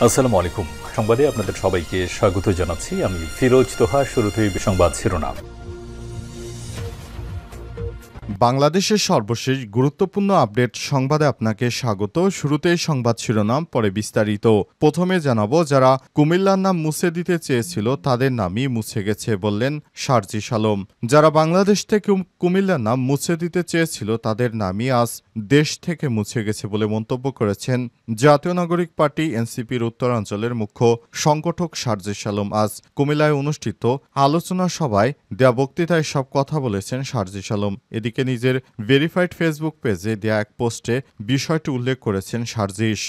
আসসালামু আলাইকুম। সংবাদে আপনাদের সবাইকে স্বাগত জানাচ্ছি। আমি ফিরোজ তোহা। শুরুতেই সংবাদ শিরোনাম। বাংলাদেশের সর্বশেষ গুরুত্বপূর্ণ আপডেট সংবাদে আপনাকে স্বাগত। শুরুতেই সংবাদ শিরোনাম, পরে বিস্তারিত। প্রথমে জানাবো, যারা কুমিল্লার নাম মুছে দিতে চেয়েছিল তাদের নামই মুছে গেছে বললেন শারজিস আলম। যারা বাংলাদেশ থেকে কুমিল্লার নাম মুছে দিতে চেয়েছিল তাদের নামই আজ দেশ থেকে মুছে গেছে বলে মন্তব্য করেছেন জাতীয় নাগরিক পার্টি এনসিপির উত্তরাঞ্চলের মুখ্য সংগঠক শারজিস আলম। আজ কুমিল্লায় অনুষ্ঠিত আলোচনা সভায় দেয়া বক্তৃতায় সব কথা বলেছেন শারজিস আলম। এদিকে নিজের ভেরিফাইড ফেসবুক পেজে দেয়া এক পোস্টে বিষয়টি উল্লেখ করেছেন শারজিস।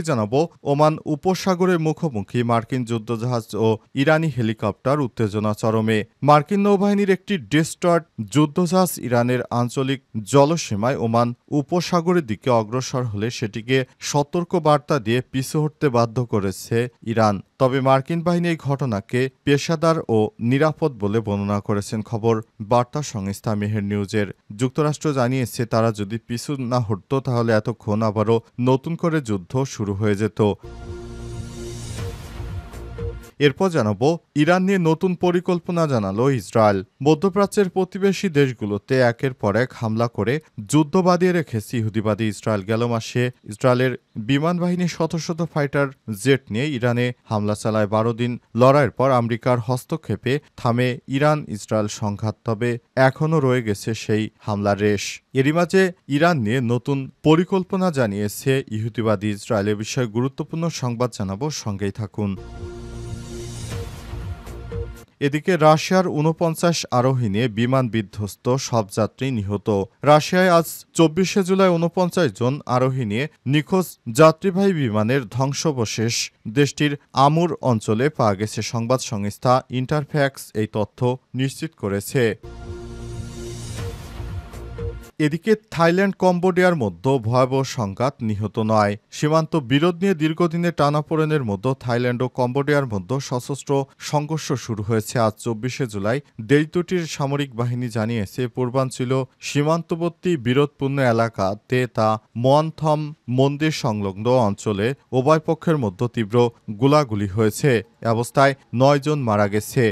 জানাবো, ওমান উপসাগরের মুখোমুখি মার্কিন যুদ্ধজাহাজ ও ইরানি হেলিকপ্টার, উত্তেজনা চরমে। মার্কিন নৌবাহিনীর একটি ডেস্ট্রয়ার যুদ্ধজাহাজ ইরানের আঞ্চলিক জলসীমায় ওমান উপসাগরের দিকে অগ্রসর হলে সেটিকে সতর্ক বার্তা দিয়ে পিছু হটতে বাধ্য করেছে ইরান। তবে মার্কিন বাহিনী এই ঘটনাকে পেশাদার ও নিরাপদ বলে বর্ণনা করেছেন খবর বার্তা সংস্থা মেহের নিউজের। যুক্তরাষ্ট্র জানিয়েছে, তারা যদি পিছু না হটত তাহলে এতক্ষণ আবারও নতুন করে যুদ্ধ শুরু হয়ে যেত। এরপর জানাবো, ইরান নিয়ে নতুন পরিকল্পনা জানালো ইসরায়েল। মধ্যপ্রাচ্যের প্রতিবেশী দেশগুলোতে একের পর এক হামলা করে যুদ্ধ বাঁধিয়ে রেখেছে ইহুদিবাদী ইসরায়েল। গেল মাসে ইসরায়েলের বিমান বাহিনী শত শত ফাইটার জেট নিয়ে ইরানে হামলা চালায়। 12 দিন লড়াইয়ের পর আমেরিকার হস্তক্ষেপে থামে ইরান ইসরায়েল সংঘাত, তবে এখনও রয়ে গেছে সেই হামলার রেশ। এরই মাঝে ইরান নিয়ে নতুন পরিকল্পনা জানিয়েছে ইহুদিবাদী ইসরায়েল। এ বিষয়ে গুরুত্বপূর্ণ সংবাদ জানাবো, সঙ্গেই থাকুন। এদিকে রাশিয়ার 49 আরোহী নিয়ে বিমান বিধ্বস্ত, সব যাত্রী নিহত। রাশিয়ায় আজ 24শে জুলাই 49 জন আরোহী নিয়ে নিখোঁজ যাত্রীবাহী বিমানের ধ্বংসাবশেষ দেশটির আমুর অঞ্চলে পাওয়া গেছে। সংবাদ সংস্থা ইন্টারফ্যাক্স এই তথ্য নিশ্চিত করেছে। এদিকে থাইল্যান্ড কম্বোডিয়ার মধ্যে ভয়াবহ সংঘাত, নিহত নয়। সীমান্ত বিরোধ নিয়ে দীর্ঘদিনের টানাপোড়েনের মধ্যে থাইল্যান্ড ও কম্বোডিয়ার মধ্যে সশস্ত্র সংঘর্ষ শুরু হয়েছে আজ 24শে জুলাই। দেশ দুটির সামরিক বাহিনী জানিয়েছে, পূর্বাঞ্চল সীমান্তবর্তী বিরোধপূর্ণ এলাকাতে তা মোয়ানথম মন্দির সংলগ্ন অঞ্চলে উভয় পক্ষের মধ্যে তীব্র গোলাগুলি হয়েছে। এ অবস্থায় 9 জন মারা গেছে।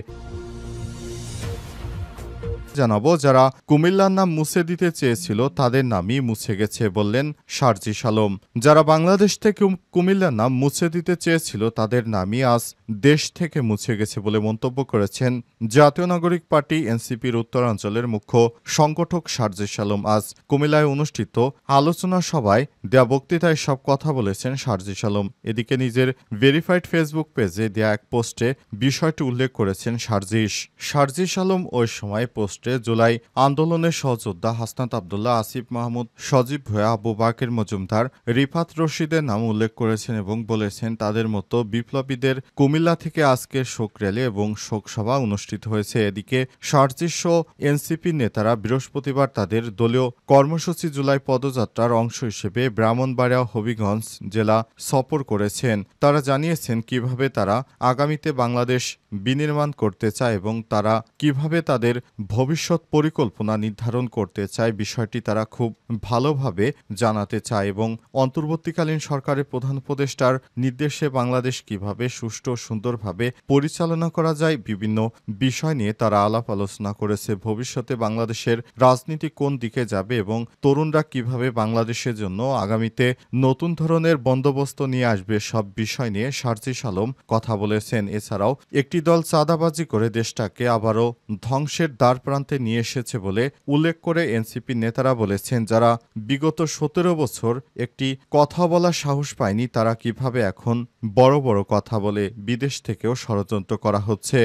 জানাবো, যারা কুমিল্লার নাম মুছে দিতে চেয়েছিল তাদের নামই মুছে গেছে বললেন শারজিস আলম। যারা বাংলাদেশ থেকে কুমিল্লার নাম মুছে দিতে চেয়েছিল তাদের নামই আজ দেশ থেকে মুছে গেছে বলে মন্তব্য করেছেন জাতীয় নাগরিক পার্টি এনসিপির উত্তরাঞ্চলের মুখ্য সংগঠক শারজিস আলম। আজ কুমিল্লায় অনুষ্ঠিত আলোচনা সভায় দেয়া বক্তৃতায় সব কথা বলেছেন শারজিস আলম। এদিকে নিজের ভেরিফাইড ফেসবুক পেজে দেয়া এক পোস্টে বিষয়টি উল্লেখ করেছেন শারজিস আলম। ওই সময় পোস্ট জুলাই আন্দোলনের সহযোদ্ধা হাসনাত আবদুল্লাহ, আসিফ মাহমুদ, সজীব ভুঁইয়া, আবু বাকের মজুমদার, রিফাত রশিদের নাম উল্লেখ করেছেন এবং বলেছেন, তাদের মতো বিপ্লবীদের কুমিল্লা থেকে আজকে শোক র্যালি এবং শোকসভা অনুষ্ঠিত হয়েছে। এদিকে শারজিস ও এনসিপির নেতারা বৃহস্পতিবার তাদের দলীয় কর্মসূচি জুলাই পদযাত্রার অংশ হিসেবে ব্রাহ্মণবাড়িয়া, হবিগঞ্জ জেলা সফর করেছেন। তারা জানিয়েছেন কিভাবে তারা আগামীতে বাংলাদেশ বিনির্মাণ করতে চায় এবং তারা কিভাবে তাদের ভবিষ্যৎ পরিকল্পনা নির্ধারণ করতে চায়, বিষয়টি তারা খুব ভালোভাবে জানাতে চায় এবং অন্তর্বর্তীকালীন সরকারের প্রধান উপদেষ্টার নির্দেশে বাংলাদেশ কিভাবে সুষ্ঠু ও সুন্দরভাবে পরিচালনা করা যায়, বিভিন্ন বিষয় নিয়ে তারা আলাপ আলোচনা করেছে। ভবিষ্যতে বাংলাদেশের রাজনীতি কোন দিকে যাবে এবং তরুণরা কিভাবে বাংলাদেশের জন্য আগামীতে নতুন ধরনের বন্দোবস্ত নিয়ে আসবে, সব বিষয় নিয়ে শারজিস আলম কথা বলেছেন। এছাড়াও একটি দল চাঁদাবাজি করে দেশটাকে আবারও ধ্বংসের দ্বার প্রান্তে নিয়ে এসেছে বলে উল্লেখ করে এনসিপি নেতারা বলেছেন, যারা বিগত 17 বছর একটি কথা বলার সাহস পায়নি, তারা কিভাবে এখন বড় বড় কথা বলে। বিদেশ থেকেও ষড়যন্ত্র করা হচ্ছে।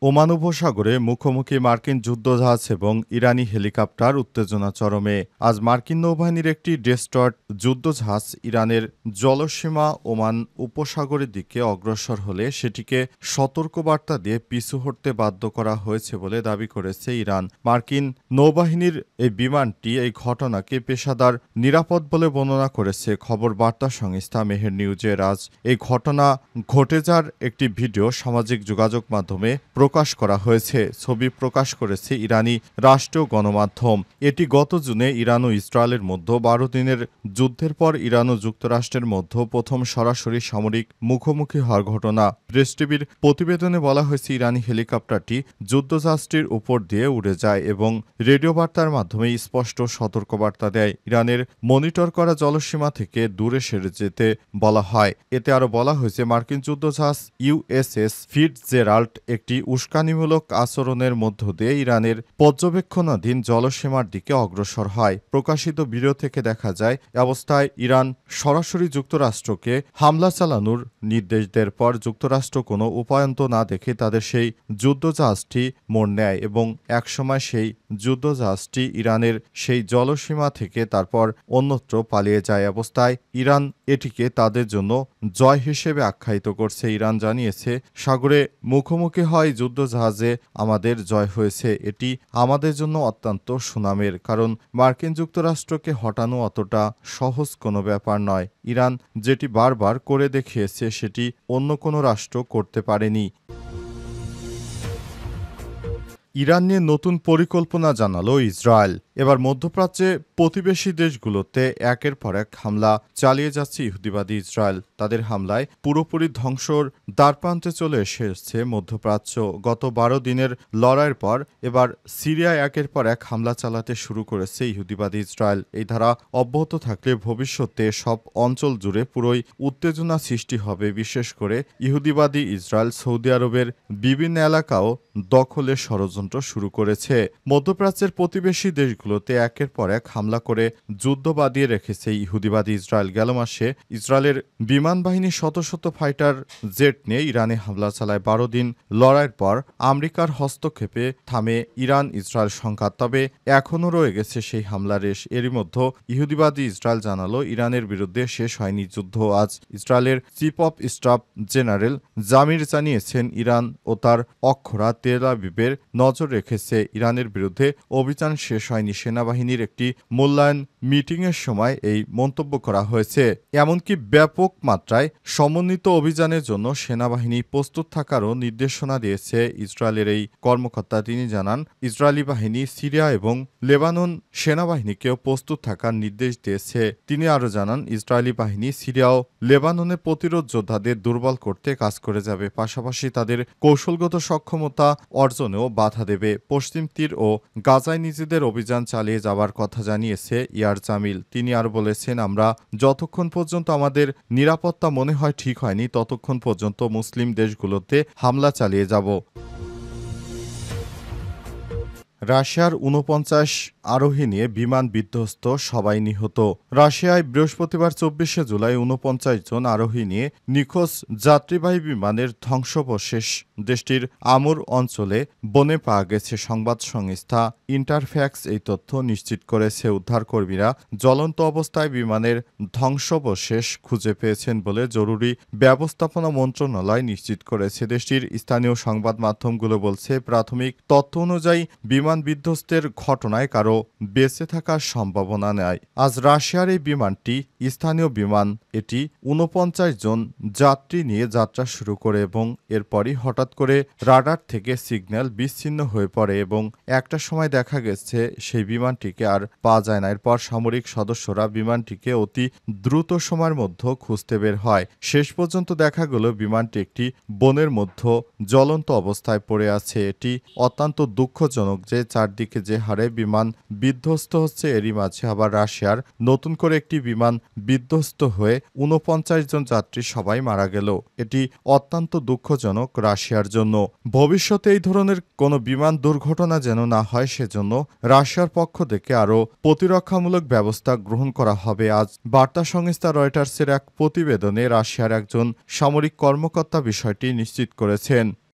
ওমান উপসাগরে মুখোমুখি মার্কিন যুদ্ধজাহাজ এবং ইরানি হেলিকপ্টার, উত্তেজনা চরমে। আজ মার্কিন নৌবাহিনীর একটি ডেস্ট্রয়ার যুদ্ধজাহাজ ইরানের জলসীমা ওমান উপসাগরের দিকে অগ্রসর হলে সেটিকে সতর্কবার্তা দিয়ে পিছু হটতে বাধ্য করা হয়েছে বলে দাবি করেছে ইরান। মার্কিন নৌবাহিনীর এই বিমানটি এই ঘটনাকে পেশাদার, নিরাপদ বলে বর্ণনা করেছে খবর বার্তা সংস্থা মেহের নিউজের। আজ এই ঘটনা ঘটে যাওয়ার একটি ভিডিও সামাজিক যোগাযোগ মাধ্যমে প্রকাশ প্রকাশ করা হয়েছে। ছবি প্রকাশ করেছে ইরানি রাষ্ট্রীয় গণমাধ্যম। এটি গত জুনে ইরান ও ইসরায়েলের মধ্যে 12 দিনের যুদ্ধের পর ইরান ও যুক্তরাষ্ট্রের মধ্যে প্রথম সরাসরি সামরিক মুখোমুখি হওয়ার ঘটনা। প্রেস টিভির প্রতিবেদনে বলা হয়েছে, ইরানি হেলিকপ্টারটি যুদ্ধজাহাজটির উপর দিয়ে উড়ে যায় এবং রেডিও বার্তার মাধ্যমে স্পষ্ট সতর্কবার্তা দেয়। ইরানের মনিটর করা জলসীমা থেকে দূরে সরে যেতে বলা হয়। এতে আরও বলা হয়েছে, মার্কিন যুদ্ধজাহাজ ইউএসএস ফিটজেরাল্ড একটি উস্কানিমূলক আচরণের মধ্য দিয়ে ইরানের পর্যবেক্ষণাধীন জলসীমার দিকে অগ্রসর হয়। প্রকাশিত ভিডিও থেকে দেখা যায়, অবস্থায় ইরান সরাসরি যুক্তরাষ্ট্রকে হামলা চালানোর নির্দেশ দেওয়ার পর যুক্তরাষ্ট্র কোনো উপায়ন্ত না দেখে তাদের সেই যুদ্ধজাহাজটি মোড় নেয় এবং একসময় সেই যুদ্ধজাহাজটি ইরানের সেই জলসীমা থেকে তারপর অন্যত্র পালিয়ে যায়। অবস্থায় ইরান এটিকে তাদের জন্য জয় হিসেবে আখ্যায়িত করছে। ইরান জানিয়েছে, সাগরে মুখোমুখি হয় যুদ্ধজাহাজে আমাদের জয় হয়েছে। এটি আমাদের জন্য অত্যন্ত সুনামের, কারণ মার্কিন যুক্তরাষ্ট্রকে হটানো অতটা সহজ কোনো ব্যাপার নয়। ইরান যেটি বারবার করে দেখিয়েছে সেটি অন্য কোনো রাষ্ট্র করতে পারেনি। ইরান নিয়ে নতুন পরিকল্পনা জানালো ইসরায়েল। এবার মধ্যপ্রাচ্যে প্রতিবেশী দেশগুলোতে একের পর এক হামলা চালিয়ে যাচ্ছে ইহুদিবাদী ইসরায়েল। তাদের হামলায় পুরোপুরি ধ্বংসর দ্বারপ্রান্তে চলে এসেছে মধ্যপ্রাচ্য। গত 12 দিনের লড়াইয়ের পর এবার সিরিয়ায় একের পর এক হামলা চালাতে শুরু করেছে ইহুদিবাদী ইসরায়েল। এই ধারা অব্যাহত থাকলে ভবিষ্যতে সব অঞ্চল জুড়ে পুরোই উত্তেজনা সৃষ্টি হবে। বিশেষ করে ইহুদিবাদী ইসরায়েল সৌদি আরবের বিভিন্ন এলাকাও দখলের ষড়যন্ত্র শুরু করেছে। মধ্যপ্রাচ্যের প্রতিবেশী দেশগুলোতে একের পর এক হামলা করে যুদ্ধ বাঁধিয়ে রেখেছে ইহুদিবাদী ইসরায়েল। গেল মাসে ইসরায়েলের বিমান বাহিনী শত শত ফাইটার জেট নিয়ে ইরানে হামলা চালায়। 12 দিন লড়াইয়ের পর আমেরিকার হস্তক্ষেপে থামে ইরান ইসরায়েল সংঘাত, তবে এখনও রয়ে গেছে সেই হামলার রেশ। এরই মধ্যে ইহুদিবাদী ইসরায়েল জানালো, ইরানের বিরুদ্ধে শেষ হয়নি যুদ্ধ। আজ ইসরায়েলের chief of staff general Jamir জানিয়েছেন, ইরান ও তার অক্ষরা তেল আবিবের নজর রেখেছে। ইরানের বিরুদ্ধে অভিযান শেষ হয়নি। সেনাবাহিনীর একটি মূল্যায়ন মিটিংয়ের সময় এই মন্তব্য করা হয়েছে। এমনকি ব্যাপক মাত্রায় সমন্বিত অভিযানের জন্য সেনাবাহিনী প্রস্তুত থাকারও নির্দেশনা দিয়েছে ইসরায়েলের এই কর্মকর্তা। তিনি জানান, ইসরায়েলি বাহিনী সিরিয়া এবং লেবানন সেনাবাহিনীকেও প্রস্তুত থাকার নির্দেশ দিয়েছে। তিনি আরও জানান, ইসরায়েলি বাহিনী সিরিয়া ও লেবাননের প্রতিরোধ যোদ্ধাদের দুর্বল করতে কাজ করে যাবে, পাশাপাশি তাদের কৌশলগত সক্ষমতা অর্জনেও বাধা দেবে। পশ্চিম তীর ও গাজায় নিজেদের অভিযান চালিয়ে যাবার কথা জানিয়েছে ইয়ার জামিল। তিনি আর বলেছেন, আমরা যতক্ষণ পর্যন্ত আমাদের নিরাপত্তা মনে হয় ঠিক হয়নি ততক্ষণ পর্যন্ত মুসলিম দেশগুলোতে হামলা চালিয়ে যাব। রাশিয়ার 49 আরোহী নিয়ে বিমান বিধ্বস্ত, সবাই নিহত। রাশিয়ায় বৃহস্পতিবার 24শে জুলাই 49 জন আরোহী নিয়ে নিখোঁজ যাত্রীবাহী বিমানের ধ্বংসাবশেষ দেশটির আমুর অঞ্চলে বনে পাওয়া গেছে। সংবাদ সংস্থা ইন্টারফ্যাক্স এই তথ্য নিশ্চিত করেছে। উদ্ধারকর্মীরা জ্বলন্ত অবস্থায় বিমানের ধ্বংসাবশেষ খুঁজে পেয়েছেন বলে জরুরি ব্যবস্থাপনা মন্ত্রণালয় নিশ্চিত করেছে। দেশটির স্থানীয় সংবাদ মাধ্যমগুলো বলছে, প্রাথমিক তথ্য অনুযায়ী বিমান বিধ্বস্তের ঘটনায় কারো বেঁচে থাকার সম্ভাবনা নেই। আজ রাশিয়ার এই বিমানটি স্থানীয় বিমান। এটি 49 জন যাত্রী নিয়ে যাত্রা শুরু করে এবং এরপরই হঠাৎ করে রাডার থেকে সিগন্যাল বিচ্ছিন্ন হয়ে পড়ে এবং একটা সময় দেখা গেছে সেই বিমানটিকে আর পাওয়া যায় না। এরপর সামরিক সদস্যরা বিমানটিকে অতি দ্রুত সময়ের মধ্যে খুঁজতে বের হয়। শেষ পর্যন্ত দেখা গেল বিমানটি একটি বনের মধ্যে জ্বলন্ত অবস্থায় পড়ে আছে। এটি অত্যন্ত দুঃখজনক যে চারদিকে যে হারে বিমান বিধ্বস্ত হচ্ছে, এরই মাঝে আবার রাশিয়ার নতুন করে একটি বিমান বিধ্বস্ত হয়ে 49 জন যাত্রী সবাই মারা গেল। এটি অত্যন্ত দুঃখজনক রাশিয়ার জন্য। ভবিষ্যতে এই ধরনের কোনো বিমান দুর্ঘটনা যেন না হয় সেজন্য রাশিয়ার পক্ষ থেকে আরও প্রতিরক্ষামূলক ব্যবস্থা গ্রহণ করা হবে। আজ বার্তা সংস্থা রয়টার্সের এক প্রতিবেদনে রাশিয়ার একজন সামরিক কর্মকর্তা বিষয়টি নিশ্চিত করেছেন।